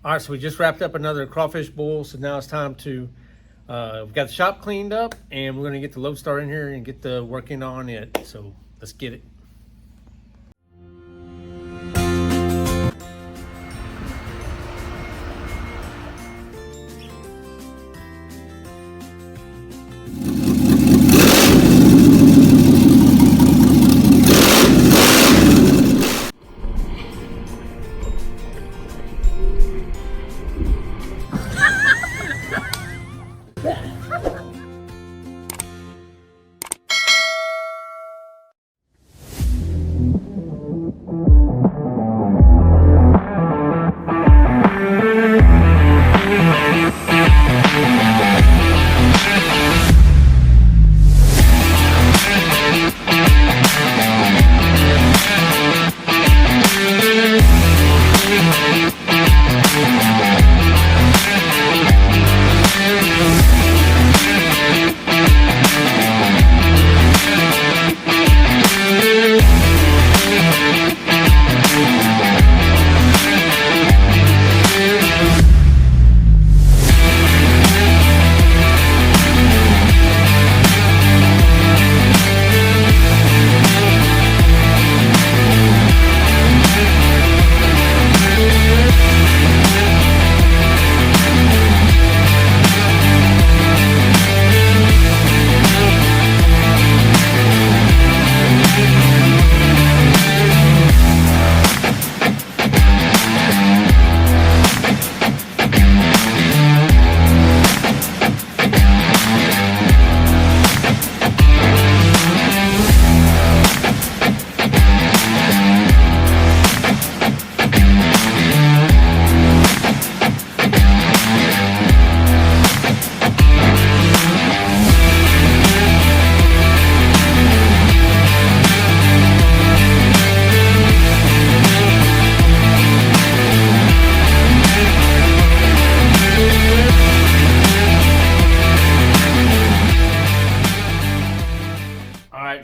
All right, so we just wrapped up another crawfish boil, so now it's time to, we've got the shop cleaned up, and we're gonna get the Loadstar in here and get the working on it. So let's get it.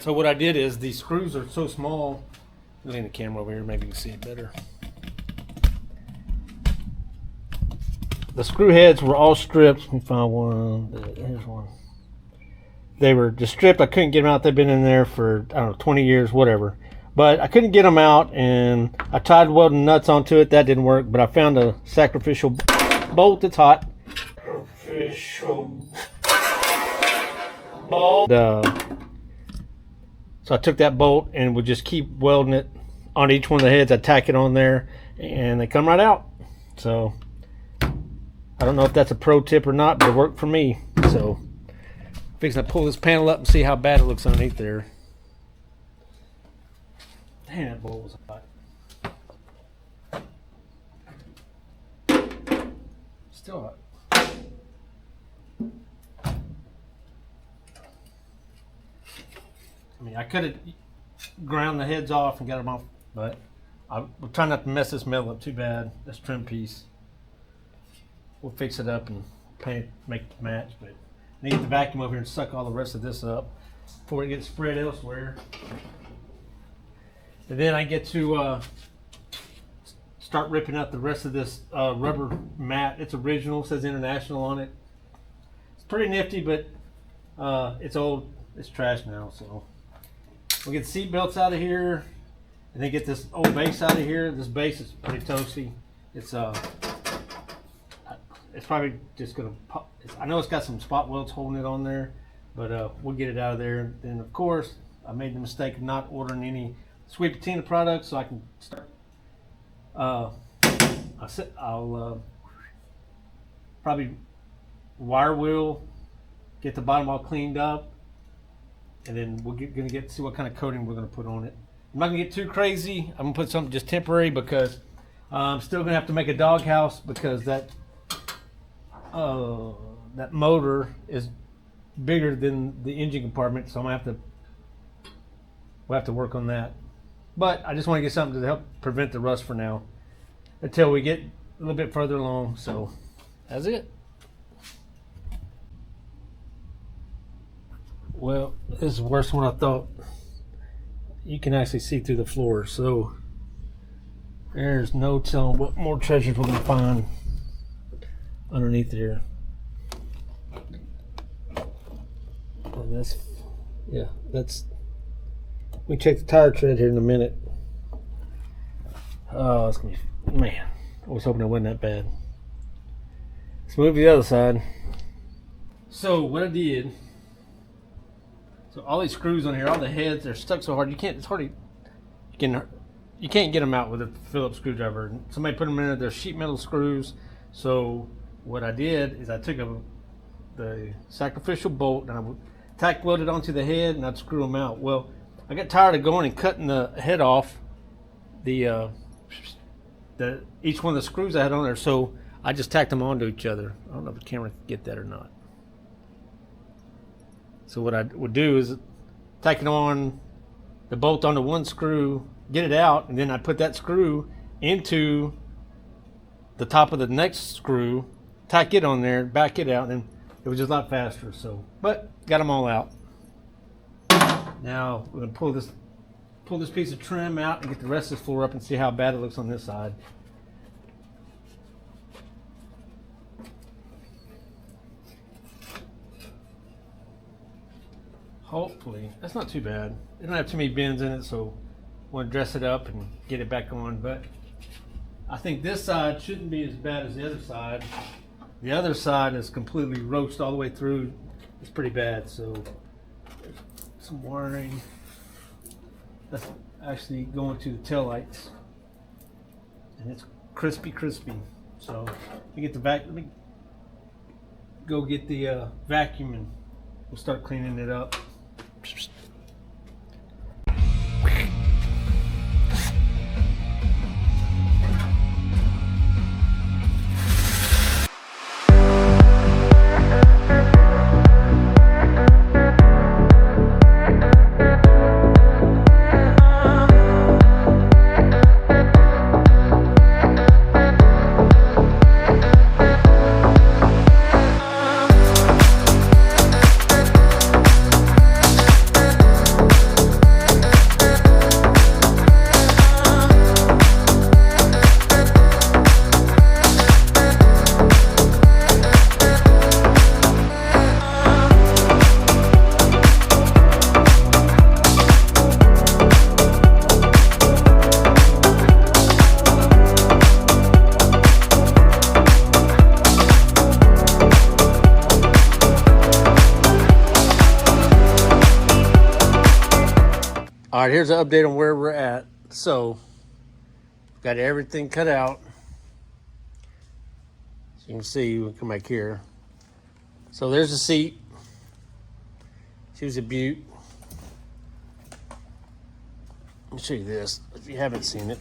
So what I did is these screws are so small. Lean the camera over here, maybe you can see it better. The screw heads were all stripped. Let me find one. Here's one. They were just stripped. I couldn't get them out. They've been in there for, I don't know, 20 years, whatever. But I couldn't get them out, and I tried welding nuts onto it. That didn't work. But I found a sacrificial bolt that's hot. Sacrificial bolt. So I took that bolt and would just keep welding it on each one of the heads. I tack it on there and they come right out. So I don't know if that's a pro tip or not, but it worked for me. So I'm fixing to pull this panel up and see how bad it looks underneath there. Damn, that bolt was hot. Still hot. I mean, I could have ground the heads off and got them off, but I'm trying not to mess this metal up too bad. This trim piece. We'll fix it up and paint, make it match, but I need to get the vacuum over here and suck all the rest of this up before it gets spread elsewhere. And then I get to start ripping out the rest of this rubber mat. It's original, says international on it. It's pretty nifty, but it's old. It's trash now, so. We'll get the seat belts out of here, and then get this old base out of here. This base is pretty toasty. It's probably just gonna pop. I know it's got some spot welds holding it on there, but we'll get it out of there. Then of course, I made the mistake of not ordering any Sweet Patina products, so I can start. I'll probably wire wheel, get the bottom all cleaned up. And then we're gonna see what kind of coating we're gonna put on it. I'm not gonna get too crazy. I'm gonna put something just temporary because I'm still gonna have to make a doghouse because that motor is bigger than the engine compartment, so we'll have to work on that. But I just want to get something to help prevent the rust for now until we get a little bit further along. So that's it. Well, this is worse than what I thought. You can actually see through the floor, so there's no telling what more treasures we're gonna find. underneath here. And that's, yeah, that's, we check the tire tread here in a minute. Oh, it's gonna be, man, I was hoping it wasn't that bad. Let's move to the other side. So what I did, so all these screws on here, all the heads, they're stuck so hard you can't. It's hard to, you can't get them out with a Phillips screwdriver. Somebody put them in there. They're sheet metal screws. So what I did is I took the sacrificial bolt and I tack welded onto the head and I'd screw them out. Well, I got tired of going and cutting the head off each one of the screws I had on there, so I just tacked them onto each other. I don't know if the camera can get that or not. So what I would do is tack it on, the bolt onto one screw, get it out, and then I put that screw into the top of the next screw, tack it on there, back it out, and it was just a lot faster. So, but got them all out. Now we're gonna pull this piece of trim out and get the rest of this floor up and see how bad it looks on this side. Hopefully, that's not too bad. It don't have too many bends in it, so I want to dress it up and get it back on. But I think this side shouldn't be as bad as the other side. The other side is completely roached all the way through. It's pretty bad. So there's some wiring. That's actually going to the taillights, and it's crispy. So you get the let me go get the vacuum and we'll start cleaning it up. All right, here's an update on where we're at. So, got everything cut out. So you can see, we'll come back here. So there's the seat. She was a beaut. Let me show you this, if you haven't seen it.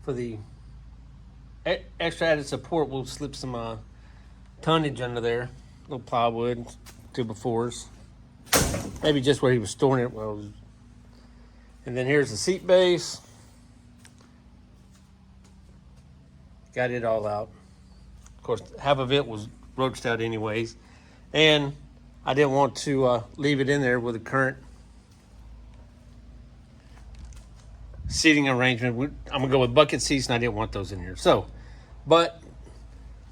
For the extra added support, we'll slip some tonnage under there. A little plywood, 2x4s. Maybe just where he was storing it. Well, and then here's the seat base. Got it all out. Of course, half of it was roached out anyways. And I didn't want to leave it in there with the current seating arrangement. I'm going to go with bucket seats, and I didn't want those in here. So, but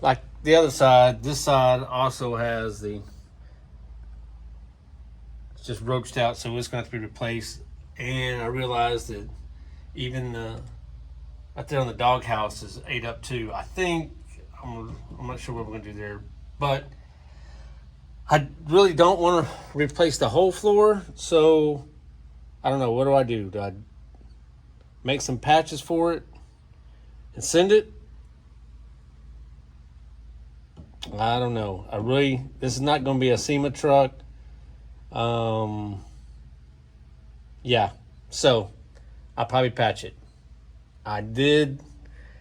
like the other side, this side also has the, it's just roached out, so it's going to have to be replaced. And I realized that even out there on the doghouse is ate up too. I think, I'm not sure what we're going to do there, but I really don't want to replace the whole floor. So I don't know, what do? Do I make some patches for it and send it? I don't know. This is not going to be a SEMA truck. Yeah, so I'll probably patch it. I did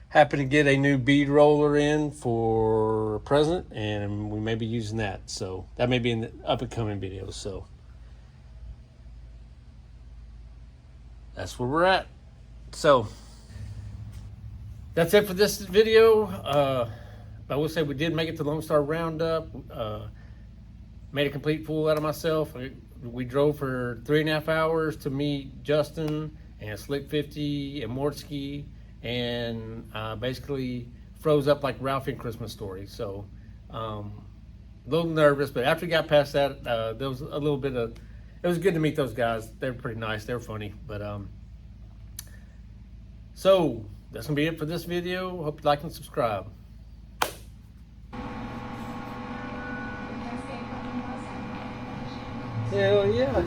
happen to get a new bead roller in for a present, and we may be using that. So that may be in the up and coming videos. So that's where we're at. So that's it for this video. I will say we did make it to Loadstar Roundup. Made a complete fool out of myself. We drove for 3.5 hours to meet Justin and Slick 50 and Mortsky and basically froze up like Ralphie in Christmas Story. So a little nervous, but after we got past that, there was a little bit of, it was good to meet those guys. They were pretty nice. They were funny. But so that's gonna be it for this video. Hope you like and subscribe. Hell yeah.